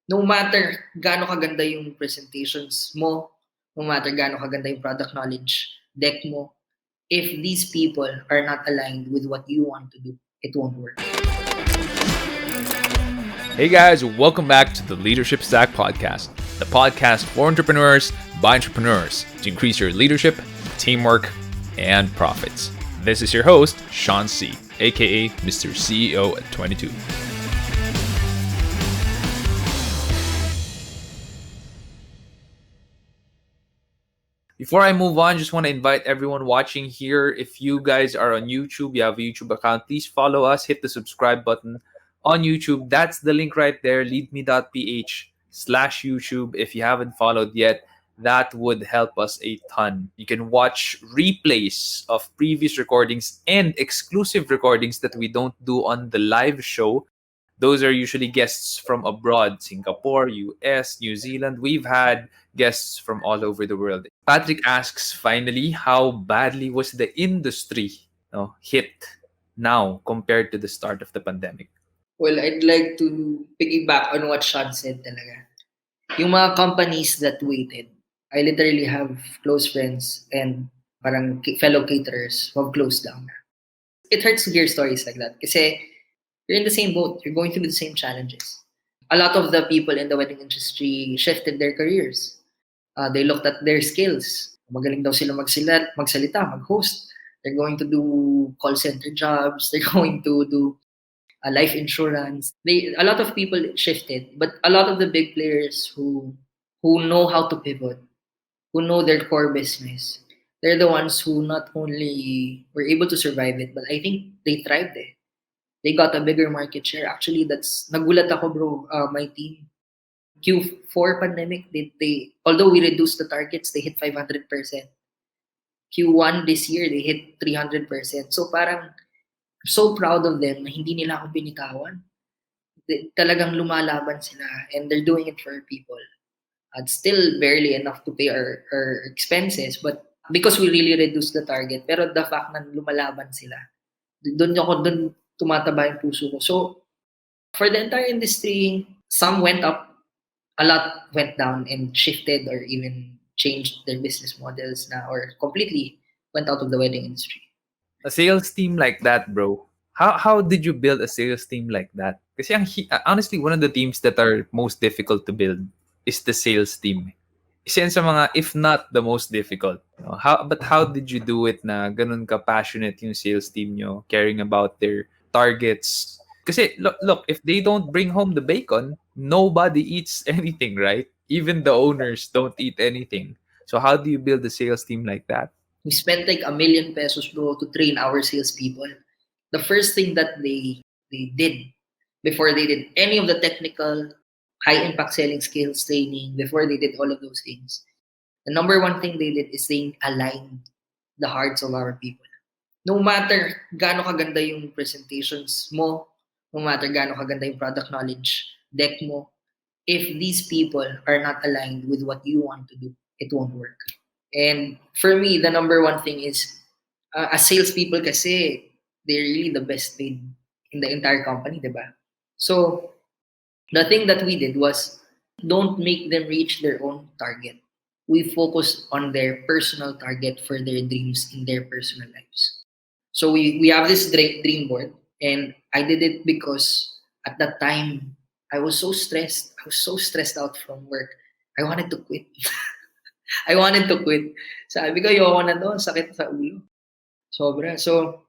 No matter gaano kaganda yung presentations mo, no matter gaano kaganda yung product knowledge deck mo, if these people are not aligned with what you want to do, it won't work. Hey guys, welcome back to the Leadership Stack Podcast, the podcast for entrepreneurs by entrepreneurs to increase your leadership, teamwork, and profits. This is your host, Sean C., aka Mr. CEO at 22. Before I move on, just want to invite everyone watching here. If you guys are on YouTube, you have a YouTube account, please follow us, hit the subscribe button on YouTube. That's the link right there, leadme.ph/YouTube. If you haven't followed yet, that would help us a ton. You can watch replays of previous recordings and exclusive recordings that we don't do on the live show. Those are usually guests from abroad, Singapore, US, New Zealand. We've had guests from all over the world. Patrick asks, finally, how badly was the industry hit now compared to the start of the pandemic? Well, I'd like to piggyback on what Sean said talaga. Yung mga companies that waited, I literally have close friends and parang fellow caterers who have closed down. It hurts to hear stories like that kasi you're in the same boat. You're going through the same challenges. A lot of the people in the wedding industry shifted their careers. They looked at their skills. Magaling daw sila magsalita, mag-host. They're going to do call center jobs. They're going to do life insurance. A lot of people shifted, but a lot of the big players who know how to pivot, who know their core business, they're the ones who not only were able to survive it, but I think they thrived. They got a bigger market share. Actually, that's nagulat ako, bro. My team Q4 pandemic, they although we reduced the targets, they hit 500%. Q1 this year, they hit 300%. So parang I'm so proud of them na hindi nila ako binitawan. Talagang lumalaban sila and they're doing it for people. It's still barely enough to pay our expenses, but because we really reduced the target, pero the fact na lumalaban sila, doon tumataba yung puso ko. So, for the entire industry, some went up, a lot went down and shifted or even changed their business models na or completely went out of the wedding industry. A sales team like that, bro. How did you build a sales team like that? Kasi honestly, one of the teams that are most difficult to build is the sales team. Isa yan sa mga, if not the most difficult. But how did you do it na ganun ka passionate yung sales team nyo, caring about their targets? Kasi look, if they don't bring home the bacon, nobody eats anything, right? Even the owners don't eat anything. So how do you build a sales team like that? We spent like ₱1 million, bro, to train our salespeople. The first thing that they did before they did any of the technical high impact selling skills training, before they did all of those things, the number one thing they did is they aligned the hearts of our people. No matter gaano kaganda yung presentations mo, no matter gaano kaganda yung product knowledge deck mo, if these people are not aligned with what you want to do, it won't work. And for me, the number one thing is, as salespeople kasi, they're really the best paid in the entire company, diba? So, the thing that we did was, don't make them reach their own target. We focus on their personal target for their dreams in their personal lives. So we have this dream board, and I did it because at that time, I was so stressed. I was so stressed out from work. I wanted to quit. I wanted to quit. Sabi ko, ayoko na to, sakit sa ulo. Sobra. So,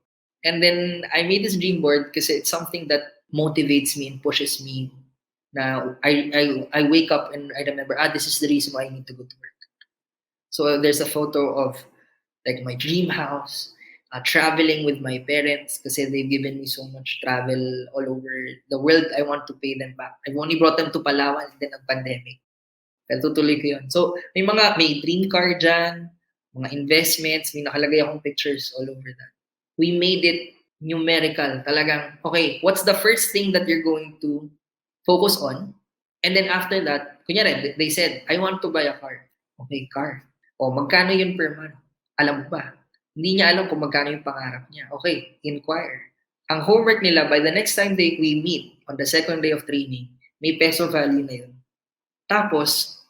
and then I made this dream board kasi it's something that motivates me and pushes me. Now, I wake up and I remember, this is the reason why I need to go to work. So there's a photo of like my dream house, traveling with my parents kasi they've given me so much travel all over the world. I want to pay them back. I've only brought them to Palawan and then nag-pandemic. Pero tutuloy ko yun. So, may dream car dyan, mga investments, may nakalagay akong pictures all over that. We made it numerical. Talagang, okay, what's the first thing that you're going to focus on? And then after that, kunyari, they said, I want to buy a car. Okay, car. O, magkano yun per month? Alam mo ba? Hindi niya alam kung magkano yung pangarap niya. Okay, inquire. Ang homework nila, by the next time we meet, on the second day of training, may peso value na yun. Tapos,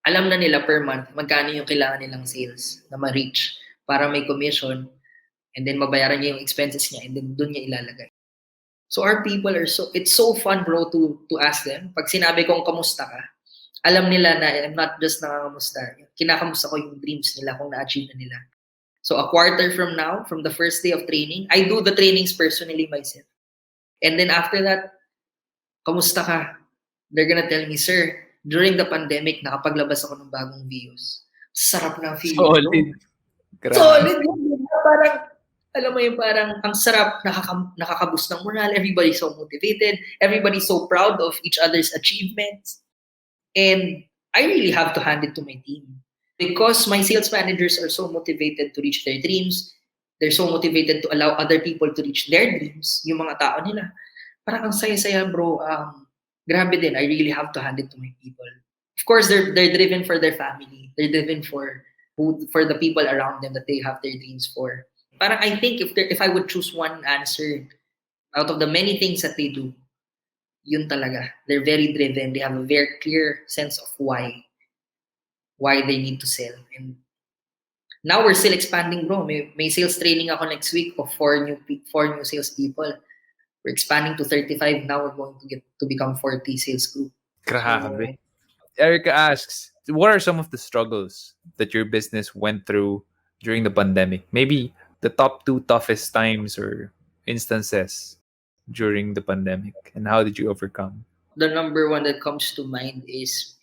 alam na nila per month magkano yung kailangan nilang sales na ma-reach para may commission, and then mabayaran niya yung expenses niya, and then doon niya ilalagay. So our people are it's so fun, bro, to ask them. Pag sinabi kong kamusta ka, alam nila na I'm not just nangangamusta. Kinakamusta ko yung dreams nila kung na-achieve na nila. So a quarter from now, from the first day of training, I do the trainings personally myself. And then after that, kamusta ka? They're gonna tell me, sir, during the pandemic, nakapaglabas ako ng bagong views. Sarap ng feeling, bro. Solid. Grabe. Solid yun. Parang, alam mo yung parang, ang sarap, nakakaboost ng moral. Everybody's so motivated. Everybody's so proud of each other's achievements. And I really have to hand it to my team. Because my sales managers are so motivated to reach their dreams, they're so motivated to allow other people to reach their dreams, yung mga tao nila. Parang ang saya-saya, bro. Grabe din. I really have to hand it to my people. Of course, they're driven for their family. They're driven for the people around them that they have their dreams for. Parang I think if I would choose one answer out of the many things that they do, yun talaga. They're very driven. They have a very clear sense of why they need to sell. And now we're still expanding, bro. May sales training ako next week of four new sales people. We're expanding to 35. Now we're going to get to become 40 sales group. Grabe. Erica asks, what are some of the struggles that your business went through during the pandemic? Maybe the top 2 toughest times or instances during the pandemic, and how did you overcome? The number one that comes to mind is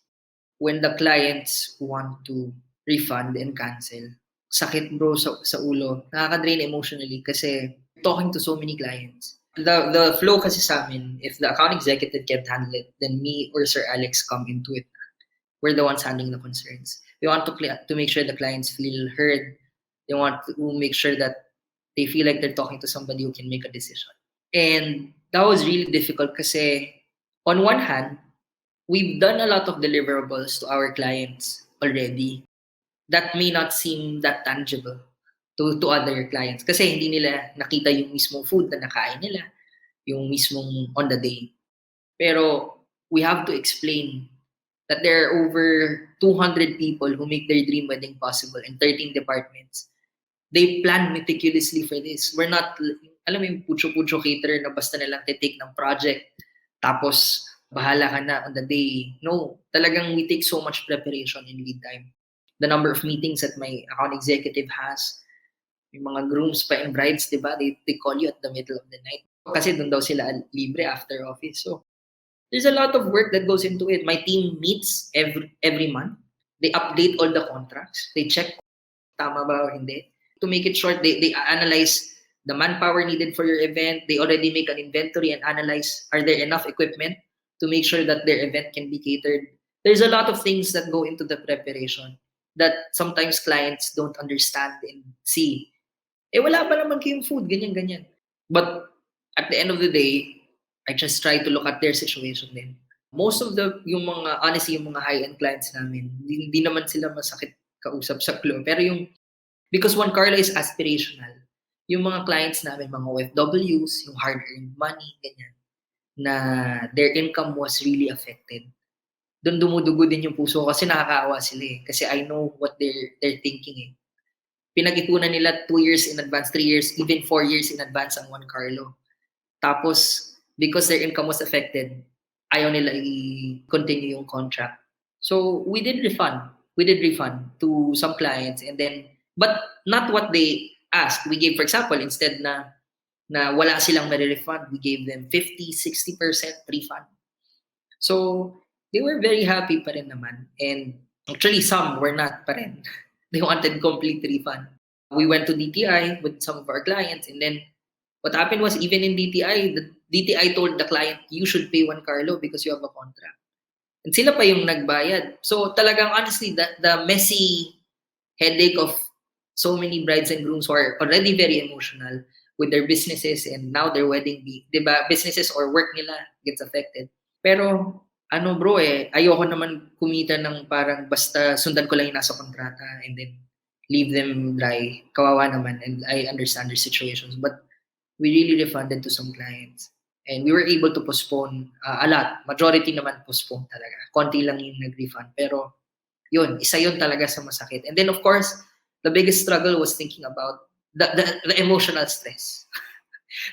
when the clients want to refund and cancel. Sakit, bro, sa ulo. Nakaka-drain emotionally kasi talking to so many clients. The flow kasi sa amin, if the account executive can't handle it, then me or Sir Alex come into it. We're the ones handling the concerns. We want to make sure the clients feel heard. They want to make sure that they feel like they're talking to somebody who can make a decision. And that was really difficult kasi on one hand, we've done a lot of deliverables to our clients already that may not seem that tangible to other clients kasi hindi nila nakita yung mismong food na nakain nila, yung mismong on the day. Pero we have to explain that there are over 200 people who make their dream wedding possible in 13 departments. They plan meticulously for this. We're not, alam mo yung pucho-pucho caterer na basta nalang take ng project tapos bahala ka na on the day. No, talagang we take so much preparation in lead time. The number of meetings that my account executive has, yung mga grooms pa and brides, diba? They call you at the middle of the night. Kasi doon daw sila libre after office. So, there's a lot of work that goes into it. My team meets every month. They update all the contracts. They check tama ba or hindi. To make it short, they analyze the manpower needed for your event. They already make an inventory and analyze, are there enough equipment to make sure that their event can be catered. There's a lot of things that go into the preparation that sometimes clients don't understand and see. Wala pa naman kayong food, ganyan. But at the end of the day, I just try to look at their situation din. Most of yung mga high-end clients namin, hindi naman sila masakit kausap sa club. Pero because Juan Carlo is aspirational, yung mga clients namin, mga OFWs, yung hard-earned money, ganyan, na their income was really affected. Doon dumudugo din yung puso kasi nakakaawa sila eh. Kasi I know what they're thinking eh. Pinag-ipunan nila 2 years in advance, 3 years, even 4 years in advance ang Juan Carlo. Tapos, because their income was affected, ayaw nila i-continue yung contract. So, we did refund. We did refund to some clients and then, but not what they asked. We gave, for example, instead na wala silang ma-refund, we gave them 50, 60% refund. So, they were very happy pa rin naman. And actually, some were not pa rin. They wanted complete refund. We went to DTI with some of our clients and then what happened was even in DTI, the DTI told the client, you should pay Juan Carlo because you have a contract. And sila pa yung nagbayad. So talagang honestly, the messy headache of so many brides and grooms who are already very emotional with their businesses and now their wedding, diba, businesses or work nila gets affected. Pero bro ayoko naman kumita ng parang basta sundan ko lang yung nasa kontrata and then leave them dry. Kawawa naman and I understand their situations. But we really refunded to some clients. And we were able to postpone a lot. Majority naman postpone talaga. Konti lang yung nag-refund. Pero yun, isa yun talaga sa masakit. And then of course, the biggest struggle was thinking about the emotional stress.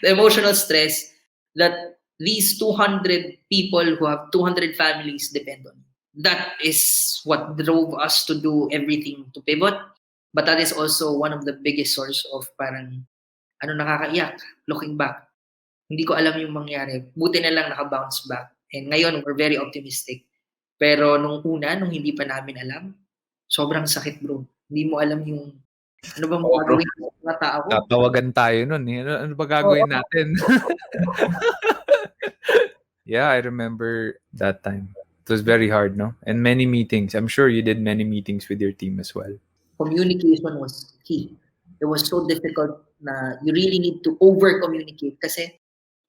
The emotional stress that these 200 people who have 200 families depend on. That is what drove us to do everything to pivot. But that is also one of the biggest source of parang nakakaiyak looking back. Hindi ko alam yung mangyari. Buti na lang naka-bounce back. And ngayon, we're very optimistic. Pero nung hindi pa namin alam, sobrang sakit, bro. Hindi mo alam yung ano ba magagawin ng mga tao. Tatawagan tayo nun. Ano ba gagawin natin? Yeah, I remember that time. It was very hard, no? And many meetings. I'm sure you did many meetings with your team as well. Communication was key. It was so difficult na you really need to over-communicate kasi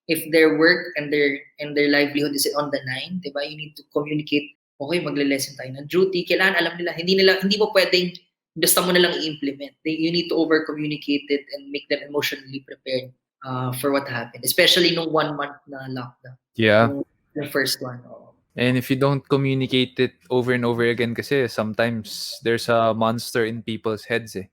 if their work and their livelihood is on the line, diba? You need to communicate, okay, magle-lesson tayo ng duty. Kailangan alam nila, hindi mo pwedeng basta mo na lang i-implement. You need to over-communicate it and make them emotionally prepared for what happened. Especially nung 1 month na lockdown. Yeah. The first one. And if you don't communicate it over and over again kasi sometimes there's a monster in people's heads eh.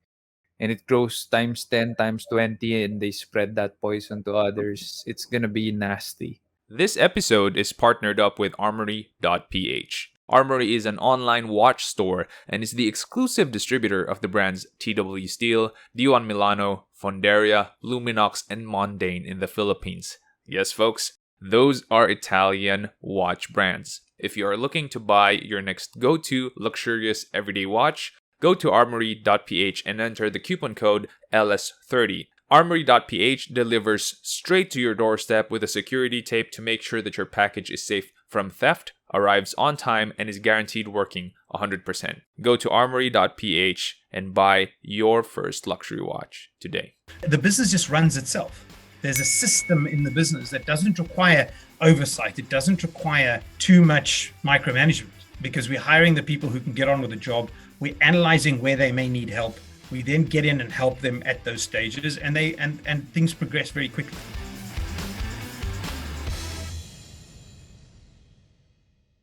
And it grows times 10, times 20, and they spread that poison to others. It's gonna be nasty. This episode is partnered up with Armory.ph. Armory is an online watch store and is the exclusive distributor of the brands TW Steel, Dion Milano, Fonderia, Luminox, and Mondane in the Philippines. Yes, folks, those are Italian watch brands. If you are looking to buy your next go-to luxurious everyday watch, go to Armory.ph and enter the coupon code LS30. Armory.ph delivers straight to your doorstep with a security tape to make sure that your package is safe from theft, arrives on time, and is guaranteed working 100%. Go to Armory.ph and buy your first luxury watch today. The business just runs itself. There's a system in the business that doesn't require oversight. It doesn't require too much micromanagement because we're hiring the people who can get on with the job. We're analyzing where they may need help. We then get in and help them at those stages, and things progress very quickly.